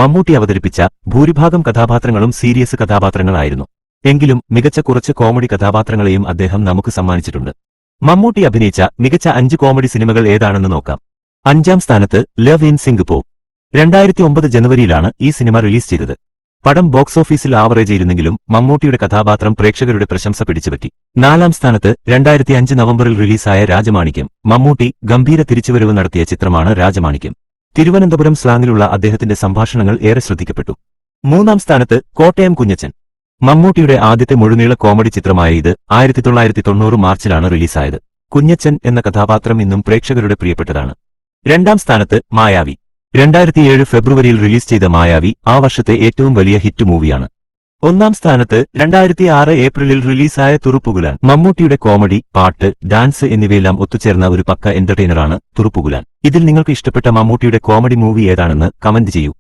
മമ്മൂട്ടി അവതരിപ്പിച്ച ഭൂരിഭാഗം കഥാപാത്രങ്ങളും സീരിയസ് കഥാപാത്രങ്ങളായിരുന്നു. എങ്കിലും മികച്ച കുറച്ച് കോമഡി കഥാപാത്രങ്ങളെയും അദ്ദേഹം നമുക്ക് സമ്മാനിച്ചിട്ടുണ്ട്. മമ്മൂട്ടി അഭിനയിച്ച മികച്ച 5 കോമഡി സിനിമകൾ ഏതാണെന്ന് നോക്കാം. 5ാം സ്ഥാനത്ത് ലവ് ഇൻ സിംഗപ്പൂർ. 2009 ജനുവരിയിലാണ് ഈ സിനിമ റിലീസ് ചെയ്തത്. പടം ബോക്സ് ഓഫീസിൽ ആവറേജ് ഇരുന്നെങ്കിലും മമ്മൂട്ടിയുടെ കഥാപാത്രം പ്രേക്ഷകരുടെ പ്രശംസ പിടിച്ചുപറ്റി. 4ാം സ്ഥാനത്ത് 2005 നവംബറിൽ റിലീസായ രാജമാണിക്യം. മമ്മൂട്ടി ഗംഭീര തിരിച്ചുവരവ് നടത്തിയ ചിത്രമാണ് രാജമാണിക്യം. തിരുവനന്തപുരം സ്ലാങ്ങിലുള്ള അദ്ദേഹത്തിന്റെ സംഭാഷണങ്ങൾ ഏറെ ശ്രദ്ധിക്കപ്പെട്ടു. 3ാം സ്ഥാനത്ത് കോട്ടയം കുഞ്ഞച്ചൻ. മമ്മൂട്ടിയുടെ ആദ്യത്തെ മുഴുനീള കോമഡി ചിത്രമായ ഇത് 1990 മാർച്ചിലാണ് റിലീസായത്. കുഞ്ഞച്ചൻ എന്ന കഥാപാത്രം ഇന്നും പ്രേക്ഷകരുടെ പ്രിയപ്പെട്ടതാണ്. 2ാം സ്ഥാനത്ത് മായാവി. 2007 ഫെബ്രുവരിയിൽ റിലീസ് ചെയ്ത മായാവി ആ വർഷത്തെ ഏറ്റവും വലിയ ഹിറ്റ് മൂവിയാണ്. 1ാം സ്ഥാനത്ത് 2006 ഏപ്രിലിൽ റിലീസായ തുറുപ്പുകുലാൻ. മമ്മൂട്ടിയുടെ കോമഡി, പാട്ട്, ഡാൻസ് എന്നിവയെല്ലാം ഒത്തുചേർന്ന ഒരു പക്ക എന്റർടൈനറാണ് തുറുപ്പുകുലാൻ. ഇതിൽ നിങ്ങൾക്ക് ഇഷ്ടപ്പെട്ട മമ്മൂട്ടിയുടെ കോമഡി മൂവി ഏതാണെന്ന് കമന്റ് ചെയ്യൂ.